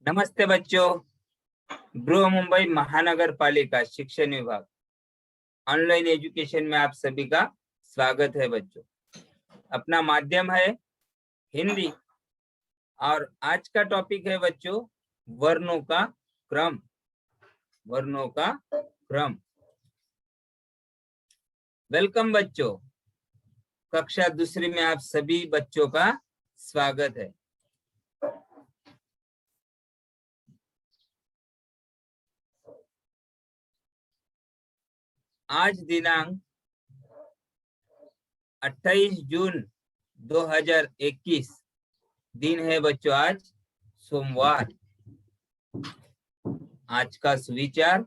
नमस्ते बच्चों। बृहन मुंबई महानगर पालिका शिक्षण विभाग ऑनलाइन एजुकेशन में आप सभी का स्वागत है बच्चों। अपना माध्यम है हिंदी और आज का टॉपिक है बच्चों वर्णों का क्रम। वर्णों का क्रम। वेलकम बच्चों। कक्षा दूसरी में आप सभी बच्चों का स्वागत है। आज दिनांक 28 जून 2021 दिन है बच्चों, आज सोमवार। आज का सुविचार,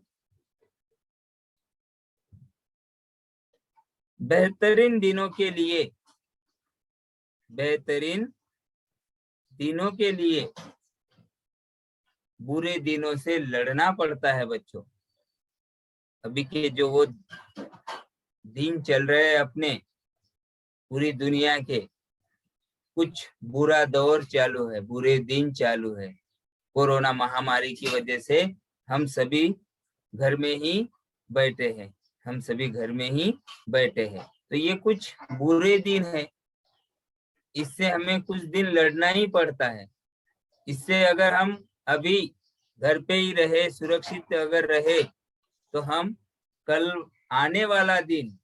बेहतरीन दिनों के लिए बुरे दिनों से लड़ना पड़ता है बच्चों। अभी के जो वो दिन चल रहे हैं अपने पूरी दुनिया के, कुछ बुरा दौर चालू है, बुरे दिन चालू है। कोरोना महामारी की वजह से हम सभी घर में ही बैठे हैं। तो ये कुछ बुरे दिन है, इससे हमें कुछ दिन लड़ना ही पड़ता है। इससे अगर हम अभी घर पे ही रहे, सुरक्षित अगर रहे, तो हम कल आने वाला दिन,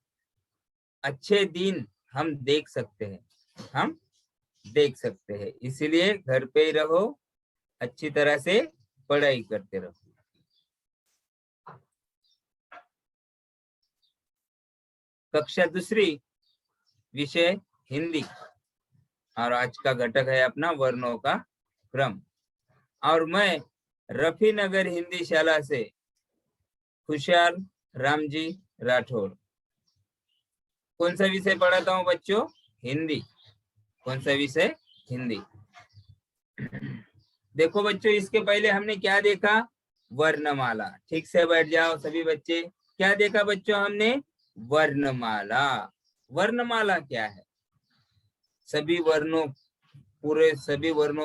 अच्छे दिन हम देख सकते हैं। इसीलिए घर पे ही रहो, अच्छी तरह से पढ़ाई करते रहो। कक्षा दूसरी, विषय हिंदी, और आज का घटक है अपना वर्णों का क्रम। और मैं रफी नगर हिंदी शाला से खुशहाल रामजी राठौड़। कौन सा विषय पढ़ाता हूँ बच्चों? हिंदी। कौन सा विषय? हिंदी। देखो बच्चों, इसके पहले हमने क्या देखा? वर्णमाला। ठीक से बैठ जाओ सभी बच्चे। क्या देखा बच्चों हमने? वर्णमाला। वर्णमाला क्या है? सभी वर्णों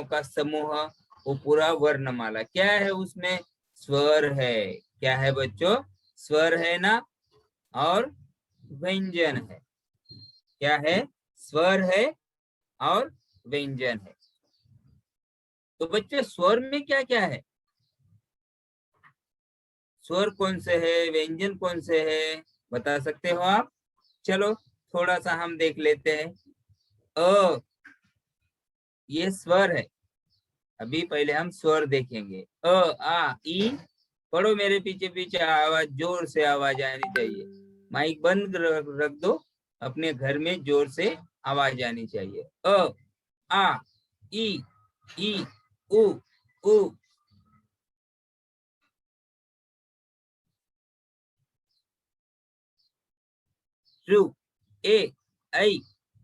का समूह, वो पूरा वर्णमाला। क्या है उसमें? स्वर है। क्या है बच्चों? स्वर है ना, और व्यंजन है। क्या है? स्वर है और व्यंजन है। तो बच्चे स्वर में क्या क्या है? स्वर कौन से है, व्यंजन कौन से है, बता सकते हो आप? चलो थोड़ा सा हम देख लेते हैं। अ, ये स्वर है। अभी पहले हम स्वर देखेंगे। अ, आ, ई। पढ़ो मेरे पीछे पीछे, आवाज जोर से आवाज आनी चाहिए। माइक बंद रख दो, अपने घर में जोर से आवाज आनी चाहिए। अ, आ, ई, उ, उ। ऋ, ए, ऐ,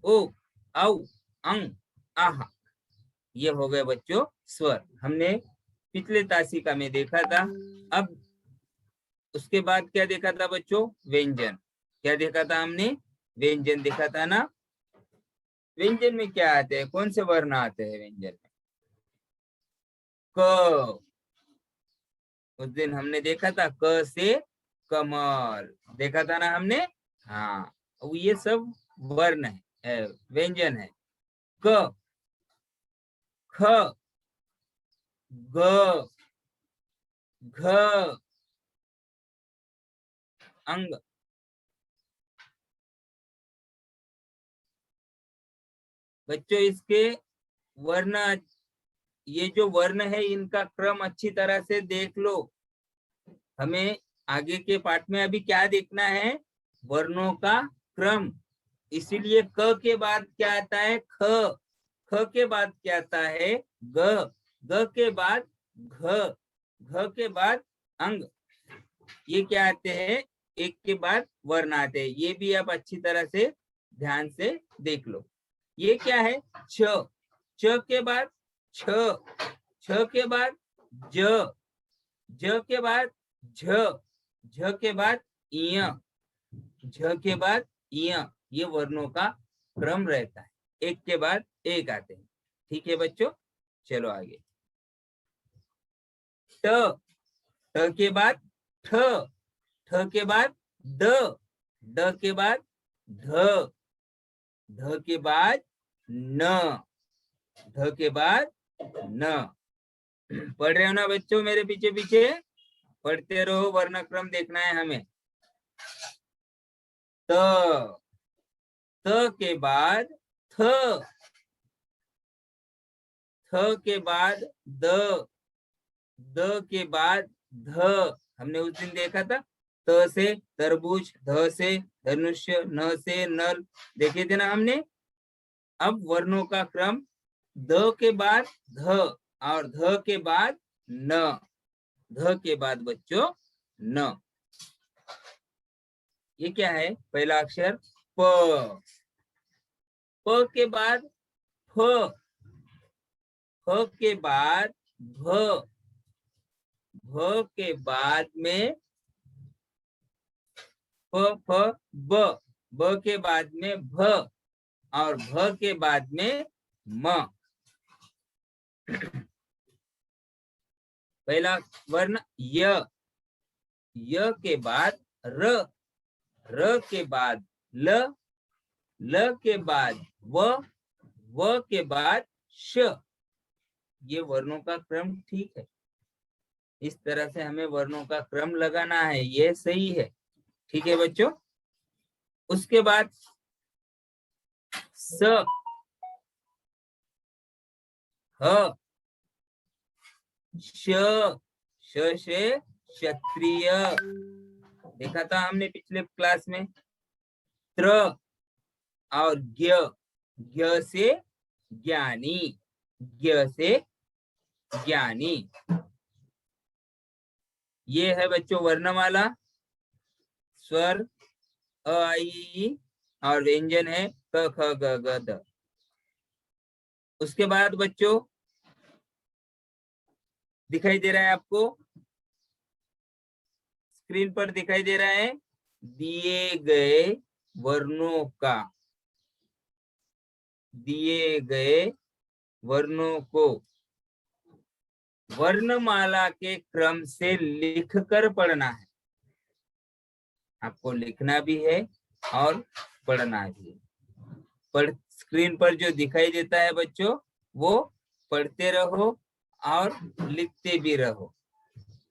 ओ, औ, अं, आह। ये हो गए बच्चों स्वर। हमने पिछले तासिका में देखा था। अब उसके बाद क्या देखा था बच्चों? व्यंजन। क्या देखा था हमने? व्यंजन देखा था ना। व्यंजन में क्या आते हैं, कौन से वर्ण आते हैं व्यंजन में? क। उस दिन हमने देखा था क से कमल, देखा था ना हमने। हाँ, ये सब वर्ण है, व्यंजन है। क, ख, ग, घ, अंग। बच्चों इसके वर्ण, ये जो वर्ण है इनका क्रम अच्छी तरह से देख लो। हमें आगे के पाठ में अभी क्या देखना है? वर्णों का क्रम। इसीलिए क के बाद क्या आता है? ख। ख के बाद क्या आता है? ग। ग के बाद घ। घ के बाद अंग। ये क्या आते हैं? एक के बाद वर्ण आते हैं। ये भी आप अच्छी तरह से ध्यान से देख लो। ये क्या है? छ। छ के बाद छ। छ के बाद ज। ज के बाद झ। झ के बाद इय। झ के बाद इय। ये वर्णों का क्रम रहता है, एक के बाद एक आते हैं। ठीक है बच्चों, चलो आगे। ट, ट के बाद ठ, ठ के बाद ड, ड के बाद ध, ध के बाद न, ध के बाद न। पढ़ रहे हो ना बच्चों मेरे पीछे पीछे? पढ़ते रहो, वर्णक्रम देखना है हमें। त, त के बाद थ, थ के बाद द, द के बाद ध। हमने उस दिन देखा था, त से तरबूज, ध से धनुष्य, न से नल, देखे थे ना हमने। अब वर्णों का क्रम द के बाद ध और ध के बाद न, ध के बाद बच्चों न। ये क्या है? पहला अक्षर प, प के बाद फ, फ के बाद भ, भ के बाद में फ, फ, ब, ब के बाद में भ और भ के बाद में म। पहला वर्ण य, य के बाद र, र के बाद ल, ल के बाद व के बाद श। ये वर्णों का क्रम ठीक है। इस तरह से हमें वर्णों का क्रम लगाना है, ये सही है। ठीक है बच्चों। उसके बाद स, ह, श, श से क्षत्रिय, देखा था हमने पिछले क्लास में। त्र और ज्ञ, ज्ञ से ज्ञानी, ज्ञ से ज्ञानी। ये है बच्चों वर्णमाला, स्वर अ आई ई और व्यंजन है क ख ग घ द। उसके बाद बच्चों दिखाई दे रहा है आपको, स्क्रीन पर दिखाई दे रहा है दिए गए वर्णों का, दिए गए वर्णों को वर्णमाला के क्रम से लिखकर पढ़ना है। आपको लिखना भी है और पढ़ना भी है। पढ़, स्क्रीन पर जो दिखाई देता है बच्चों वो पढ़ते रहो और लिखते भी रहो।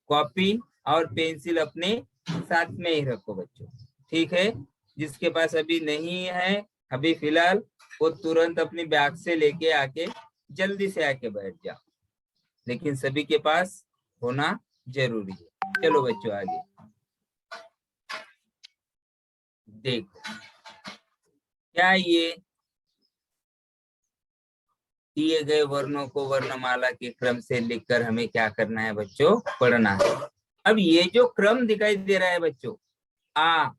कॉपी और पेंसिल अपने साथ में ही रखो बच्चों, ठीक है। जिसके पास अभी नहीं है अभी फिलहाल, वो तुरंत अपनी बैग से लेके आके जल्दी से आके बैठ जाओ, लेकिन सभी के पास होना जरूरी है। चलो बच्चों आगे देखो, क्या ये दिए गए वर्णों को वर्णमाला के क्रम से लिखकर हमें क्या करना है बच्चों? पढ़ना है। अब ये जो क्रम दिखाई दे रहा है बच्चों, आ,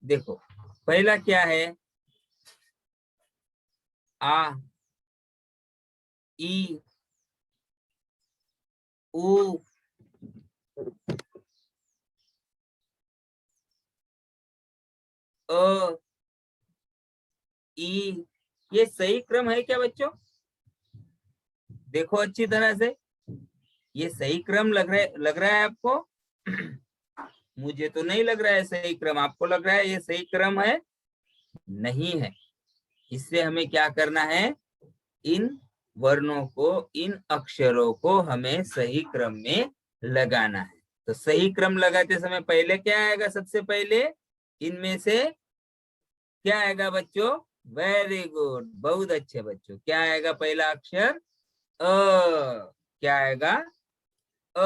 देखो पहला क्या है? आ, ई, उ, अ, ई। ये सही क्रम है क्या बच्चों? देखो अच्छी तरह से, ये सही क्रम लग रहा है आपको? मुझे तो नहीं लग रहा है सही क्रम, आपको लग रहा है ये सही क्रम है? नहीं है। इससे हमें क्या करना है? इन वर्णों को, इन अक्षरों को हमें सही क्रम में लगाना है। तो सही क्रम लगाते समय पहले क्या आएगा? सबसे पहले इनमें से क्या आएगा बच्चों? वेरी गुड, बहुत अच्छे बच्चों। क्या आएगा? पहला अक्षर अ। क्या आएगा? अ।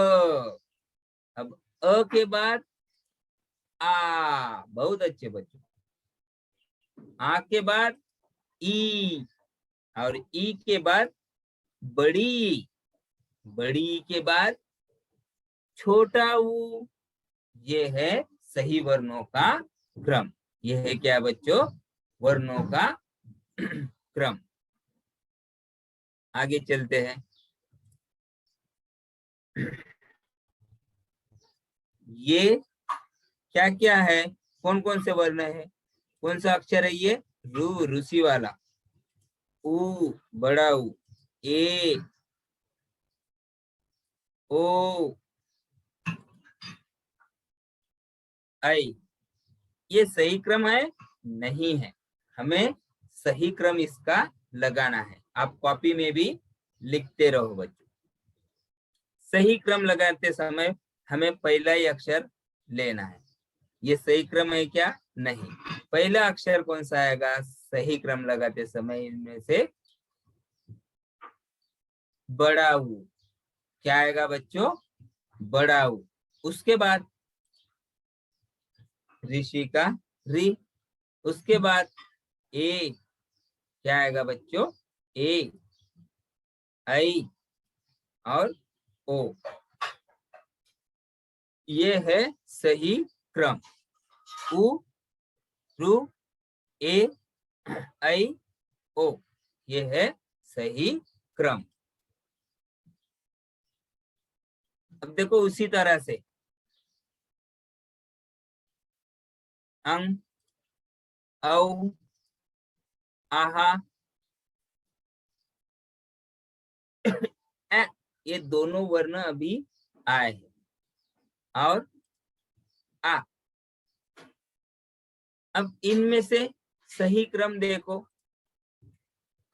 अब अ के बाद आ, बहुत अच्छे बच्चों। आ के बाद ई और ई के बाद बड़ी, बड़ी के बाद छोटा ऊ। ये है सही वर्णों का क्रम। ये है क्या बच्चों? वर्णों का क्रम। आगे चलते हैं। ये क्या क्या है? कौन कौन से वर्ण है? कौन सा अक्षर है ये? रू, रूसी वाला। ऊ, बड़ा ऊ। ए, ओ, आई। ये सही क्रम है? नहीं है। हमें सही क्रम इसका लगाना है। आप कॉपी में भी लिखते रहो बच्चों। सही क्रम लगाते समय हमें पहला ही अक्षर लेना है। ये सही क्रम है क्या? नहीं। पहला अक्षर कौन सा आएगा सही क्रम लगाते समय? इनमें से बड़ा ऊ। क्या आएगा बच्चों? बड़ा ऊ। उसके बाद ऋषि का री। उसके बाद ए। क्या आएगा बच्चों? ए, आई और ओ। ये है सही क्रम। उ, रू, ए, आई, ओ। ये है सही क्रम। अब देखो उसी तरह से अंग, औ, आहा, ए, ये दोनों वर्ण अभी आए हैं। और आ। अब इनमें से सही क्रम देखो।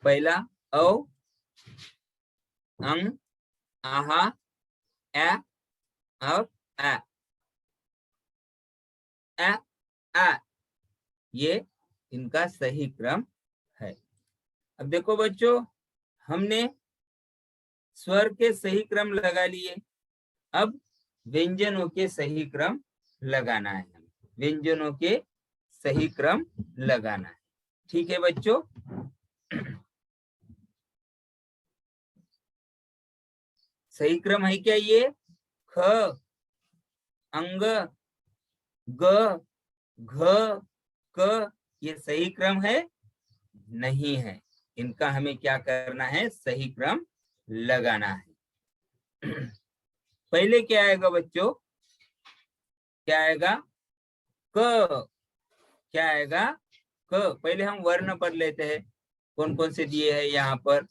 पहला औ, अंग, आहा, ए और ए। ए, आ। ये इनका सही क्रम है। अब देखो बच्चों, हमने स्वर के सही क्रम लगा लिए। अब व्यंजनों के सही क्रम लगाना है। व्यंजनों के सही क्रम लगाना है। ठीक है बच्चों? सही क्रम है क्या ये? ख, अंग, ग, घ, क। ये सही क्रम है? नहीं है। इनका हमें क्या करना है? सही क्रम लगाना है। पहले क्या आएगा बच्चों? क्या आएगा? क। क्या आएगा? क। पहले हम वर्ण पढ़ लेते हैं। कौन कौन से दिए हैं यहाँ पर?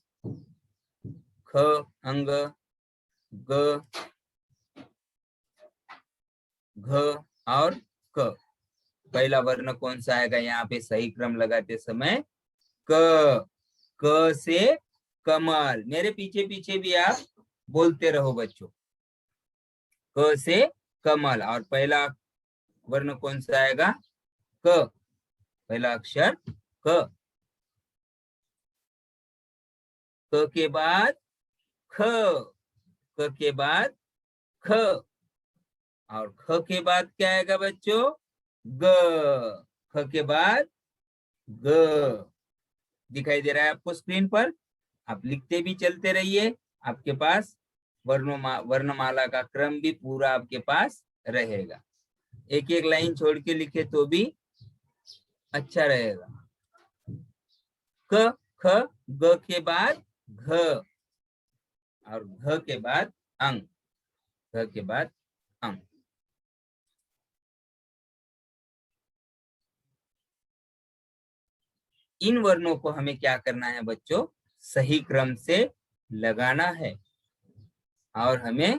ख, अंग, ग, घ और क। पहला वर्ण कौन सा आएगा यहाँ पे सही क्रम लगाते समय? क। क से कमल। मेरे पीछे पीछे भी आप बोलते रहो बच्चों। क से कमल। और पहला वर्ण कौन सा आएगा? क। पहला अक्षर क। क के बाद ख। क के बाद ख। और ख के बाद क्या आएगा बच्चों? ग। ख के बाद ग। दिखाई दे रहा है आपको स्क्रीन पर? आप लिखते भी चलते रहिए। आपके पास वर्णमाला का क्रम भी पूरा आपके पास रहेगा। एक एक लाइन छोड़ के लिखे तो भी अच्छा रहेगा। क, ख, ग के बाद घ और घ के बाद अंग। घ के बाद अंग। इन वर्णों को हमें क्या करना है बच्चों? सही क्रम से लगाना है। और हमें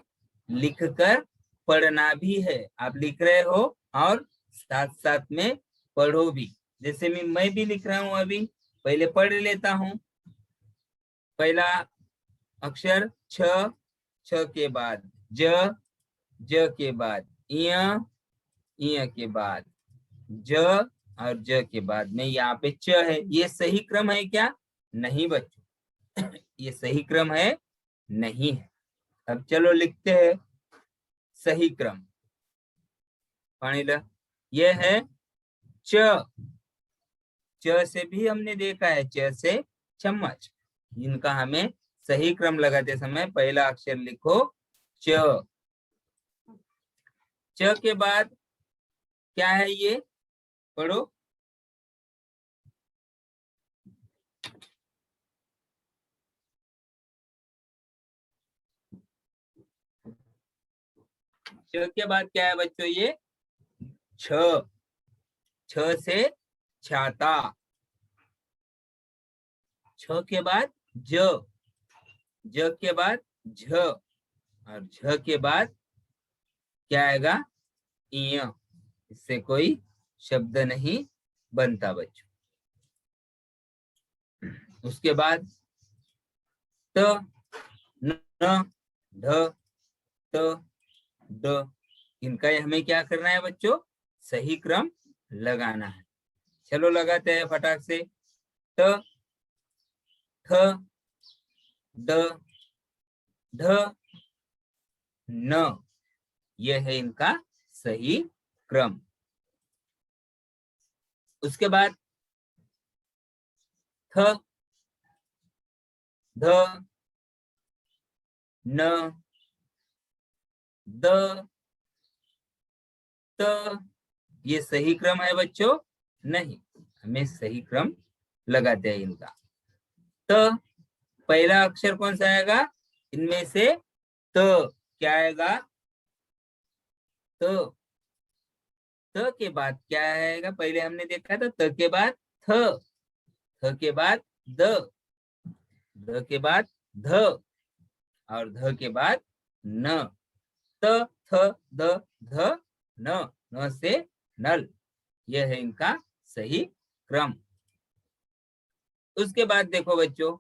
लिखकर पढ़ना भी है। आप लिख रहे हो और साथ साथ में पढ़ो भी। जैसे मैं भी लिख रहा हूं अभी। पहले पढ़ लेता हूं। पहला अक्षर छ। छ के बाद ज। ज के बाद इय। इय के बाद ज और ज के बाद में यहाँ पे च है। ये सही क्रम है क्या? नहीं बच्चों। ये सही क्रम है? नहीं है। अब चलो लिखते हैं सही क्रम। पानी ला। ये है च। च से भी हमने देखा है, च से चम्मच। इनका हमें सही क्रम लगाते समय पहला अक्षर लिखो च। च के बाद क्या है ये? पढ़ो। च के बाद क्या है बच्चों? ये छ। छ से छाता। छ के बाद ज। ज के बाद झ। और झ के बाद क्या आएगा, इय। इससे कोई शब्द नहीं बनता बच्चों। उसके बाद त, न, ढ, त, ड, इनका हमें क्या करना है बच्चों, सही क्रम लगाना है। चलो लगाते हैं फटाक से। त, थ, ड, ढ, न, यह है इनका सही क्रम। उसके बाद थ, ध, न, द, त, ये सही क्रम है बच्चों? नहीं, हमें सही क्रम लगाते हैं इनका। त, पहला अक्षर कौन सा आएगा इनमें से? त, क्या आएगा? त, त के बाद क्या आएगा? पहले हमने देखा था त के बाद थ, थ के बाद द, द के बाद ध, और ध के बाद न। त, थ, द, ध, न, न से नल, यह है इनका सही क्रम। उसके बाद देखो बच्चों,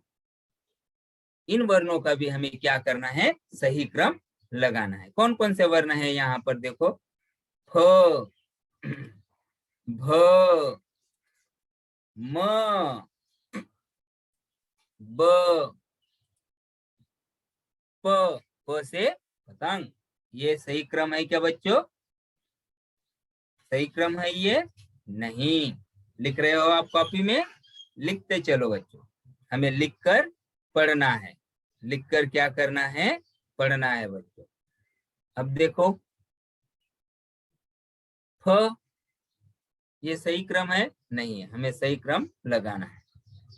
इन वर्णों का भी हमें क्या करना है, सही क्रम लगाना है। कौन कौन से वर्ण है यहाँ पर देखो? फ, भ, म, ब, प, प से पतंग। ये सही क्रम है क्या बच्चों? सही क्रम है ये? नहीं। लिख रहे हो आप कॉपी में? लिखते चलो बच्चों, हमें लिखकर पढ़ना है। लिखकर क्या करना है? पढ़ना है बच्चों। अब देखो, फ, ये सही क्रम है? नहीं है, हमें सही क्रम लगाना है।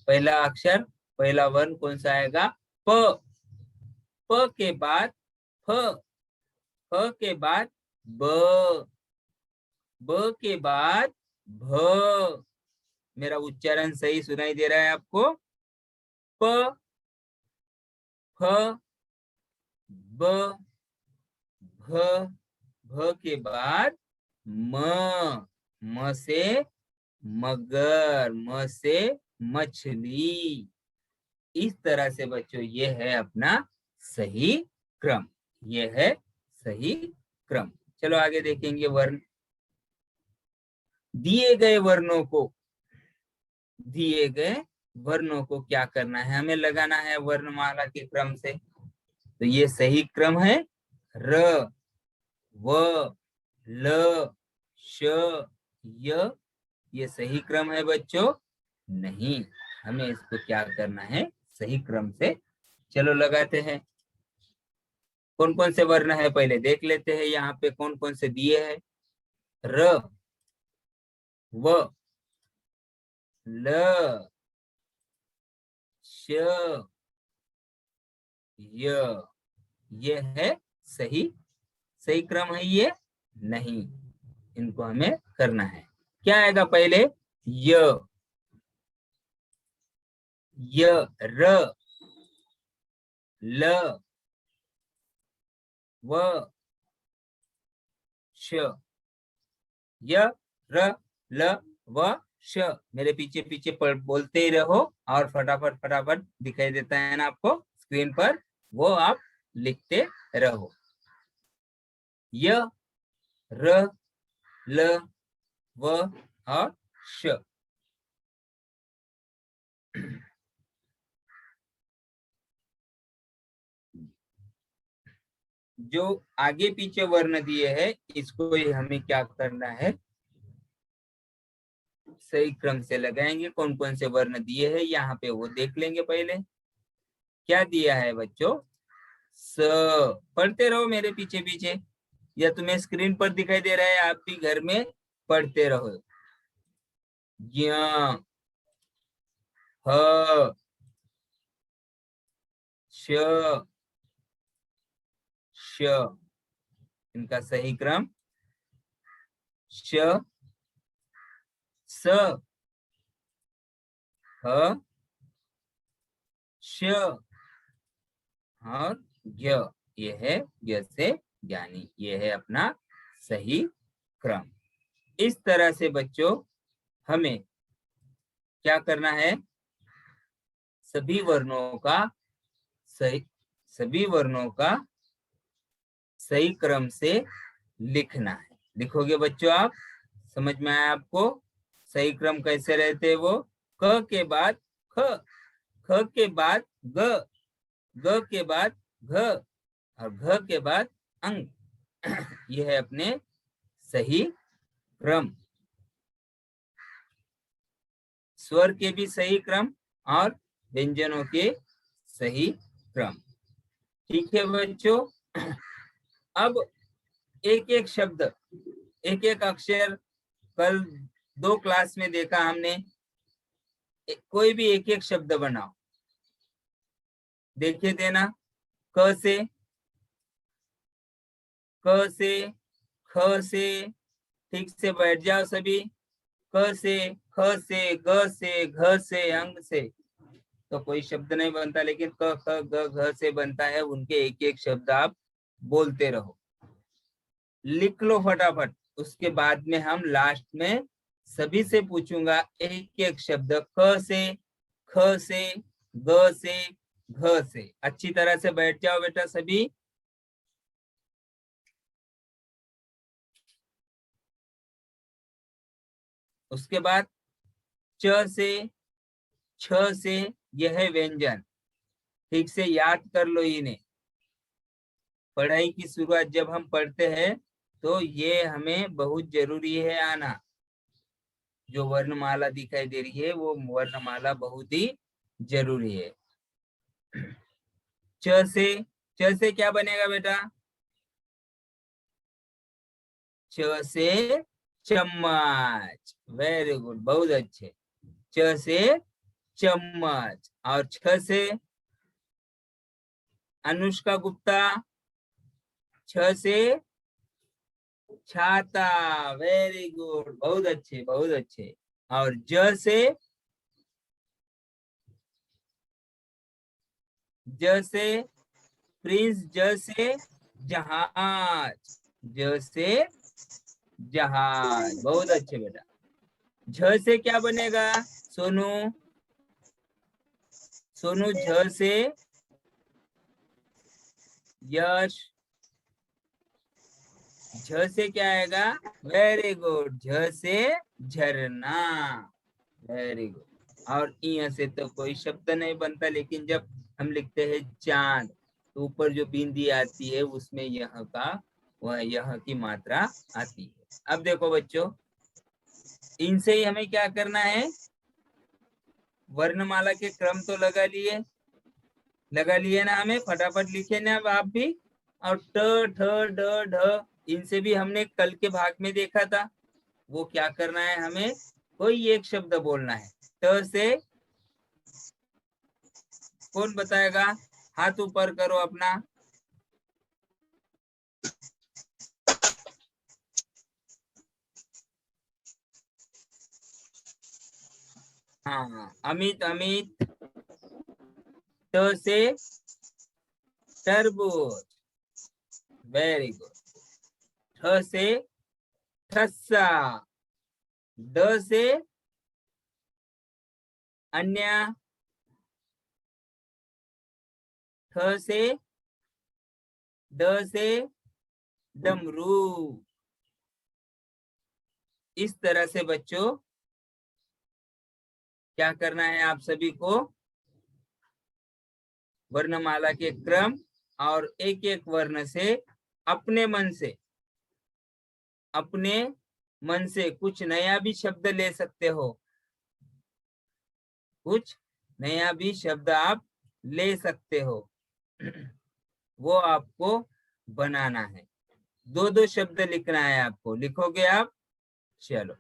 पहला अक्षर, पहला वर्ण कौन सा आएगा? प, प के बाद फ, फ के बाद ब, ब के बाद भ। मेरा उच्चारण सही सुनाई दे रहा है आपको? प, फ, ब, भ, भ के बाद म, म से मगर, म से मछली। इस तरह से बच्चों ये है अपना सही क्रम, ये है सही क्रम। चलो आगे देखेंगे वर्ण। दिए गए वर्णों को, दिए गए वर्णों को क्या करना है, हमें लगाना है वर्णमाला के क्रम से। तो ये सही क्रम है, र, व, ल, श, य, ये सही क्रम है बच्चों? नहीं, हमें इसको क्या करना है, सही क्रम से। चलो लगाते हैं। कौन कौन से वर्ण है पहले देख लेते हैं, यहाँ पे कौन कौन से दिए हैं। र, व, ल, श, य, ये है सही, सही क्रम है ये? नहीं, इनको हमें करना है। क्या आएगा पहले? य, य, र, ल, व, श, य, र, ल, व, श। मेरे पीछे पीछे बोलते ही रहो, और फटाफट फटाफट दिखाई देता है ना आपको स्क्रीन पर, वो आप लिखते रहो। य, र, ल, व और श। जो आगे पीछे वर्ण दिए हैं, इसको ही हमें क्या करना है, सही क्रम से लगाएंगे। कौन कौन से वर्ण दिए हैं यहाँ पे वो देख लेंगे पहले। क्या दिया है बच्चों? स, पढ़ते रहो मेरे पीछे पीछे, या तुम्हें स्क्रीन पर दिखाई दे रहा है, आप भी घर में पढ़ते रहो। ज्ञ, ह, श, श, इनका सही क्रम श, स, ह, श और ज्ञ। ये है य से ज्ञानी, ये है अपना सही क्रम। इस तरह से बच्चों हमें क्या करना है, सभी वर्णों का सही क्रम से लिखना है। लिखोगे बच्चों आप? समझ में आया आपको? सही क्रम कैसे रहते हैं वो? क के बाद ख, ख के बाद ग, ग के बाद घ और घ के बाद अंग। यह है अपने सही क्रम। स्वर के भी सही क्रम और व्यंजनों के सही क्रम। ठीक है बच्चों। अब एक एक शब्द, एक एक अक्षर, कल 2 क्लास में देखा हमने। कोई भी एक एक शब्द बनाओ, देखिए देना। क से, क से, ख से, ठीक से बैठ जाओ सभी। क से, ख से, ग से, घ से, अंग से तो कोई शब्द नहीं बनता, लेकिन क ख ग घ से बनता है। उनके एक एक शब्द आप बोलते रहो, लिख लो फटाफट। उसके बाद में हम लास्ट में सभी से पूछूंगा एक एक शब्द, क से, ख से, ग से, घ से। अच्छी तरह से बैठ जाओ बेटा सभी। उसके बाद च से, छ से, यह है व्यंजन। ठीक से याद कर लो इन्हें। पढ़ाई की शुरुआत जब हम पढ़ते हैं तो ये हमें बहुत जरूरी है आना। जो वर्णमाला दिखाई दे रही है वो वर्णमाला बहुत ही जरूरी है। च से क्या बनेगा बेटा? च से चम्मच। वेरी गुड, बहुत अच्छे। च से चम्मच। और छ से अनुष्का गुप्ता। छ से छाता। वेरी गुड, बहुत अच्छे, बहुत अच्छे। और ज से, ज से प्रिंस, ज से जहाज, ज से जहाज। बहुत अच्छे बेटा। झ से क्या बनेगा सोनू? सोनू झ से यश। झ से क्या आएगा? वेरी गुड, झ से झरना। Very good. और इ से तो कोई शब्द नहीं बनता, लेकिन जब हम लिखते हैं चांद तो ऊपर जो बिंदी आती है उसमें यह का, वह यह की मात्रा आती है। अब देखो बच्चों, इनसे ही हमें क्या करना है? वर्णमाला के क्रम तो लगा लिए ना हमें? फटाफट लिखे ना अब आप भी। और ट, ठ, ड, ढ, इनसे भी हमने कल के भाग में देखा था। वो क्या करना है हमें? कोई एक शब्द बोलना है। ट से कौन बताएगा? हाथ ऊपर करो अपना। हाँ, अमित, अमित। ट से तरबूज। Very good. ठ से ठस्सा। ड से अन्य। ठ से, ड से डमरू। इस तरह से बच्चों क्या करना है आप सभी को? वर्णमाला के क्रम और एक एक वर्ण से अपने मन से कुछ नया भी शब्द ले सकते हो। कुछ नया भी शब्द आप ले सकते हो। वो आपको बनाना है। 2-2 शब्द लिखना है आपको। लिखोगे आप? चलो,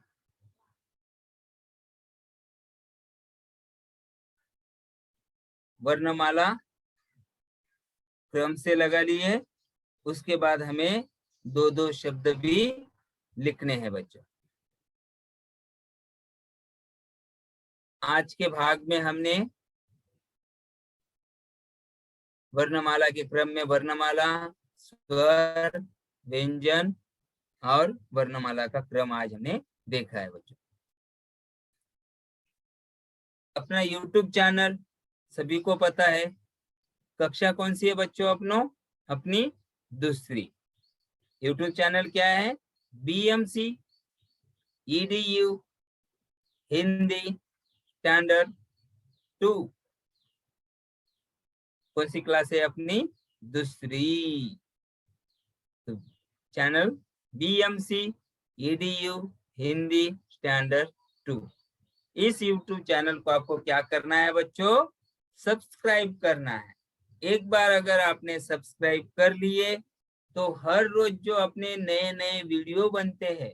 वर्णमाला क्रम से लगा लिए। उसके बाद हमें 2-2 शब्द भी लिखने हैं बच्चों। आज के भाग में हमने वर्णमाला के क्रम में वर्णमाला, स्वर, व्यंजन और वर्णमाला का क्रम आज हमने देखा है बच्चों। अपना YouTube चैनल सभी को पता है, कक्षा कौन सी है बच्चों अपनी दूसरी। YouTube चैनल क्या है? BMC EDU Hindi standard 2। कौन सी क्लास है? अपनी दूसरी। तो channel BMC EDU Hindi standard 2। इस YouTube चैनल को आपको क्या करना है बच्चों? सब्सक्राइब करना है। एक बार अगर आपने सब्सक्राइब कर लिए तो हर रोज जो अपने नए नए वीडियो बनते हैं,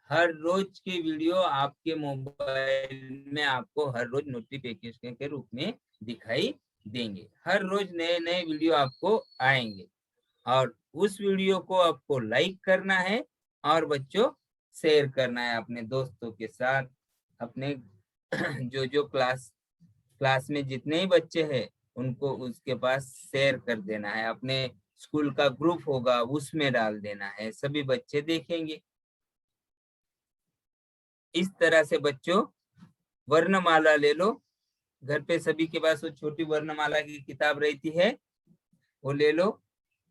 हर रोज के वीडियो आपके मोबाइल में आपको हर रोज नोटिफिकेशन के रूप में दिखाई देंगे। हर रोज नए नए वीडियो आपको आएंगे और उस वीडियो को आपको लाइक करना है और बच्चों शेयर करना है अपने दोस्तों के साथ। अपने जो क्लास में जितने ही बच्चे हैं उनको उसके पास शेयर कर देना है। अपने स्कूल का ग्रुप होगा उसमें डाल देना है, सभी बच्चे देखेंगे। इस तरह से बच्चों वर्णमाला ले लो, घर पे सभी के पास वो छोटी वर्णमाला की किताब रहती है, वो ले लो,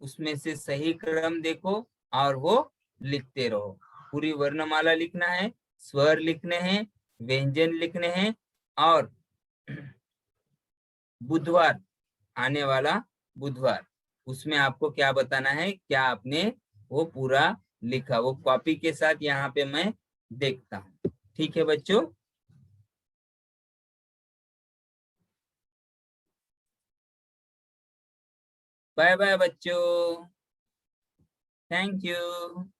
उसमें से सही क्रम देखो और वो लिखते रहो। पूरी वर्णमाला लिखना है, स्वर लिखने हैं, व्यंजन लिखने हैं और बुधवार, आने वाला बुधवार, उसमें आपको क्या बताना है, क्या आपने वो पूरा लिखा, वो कॉपी के साथ यहाँ पे मैं देखता हूँ। ठीक है बच्चों? बाय बाय बच्चों, थैंक यू।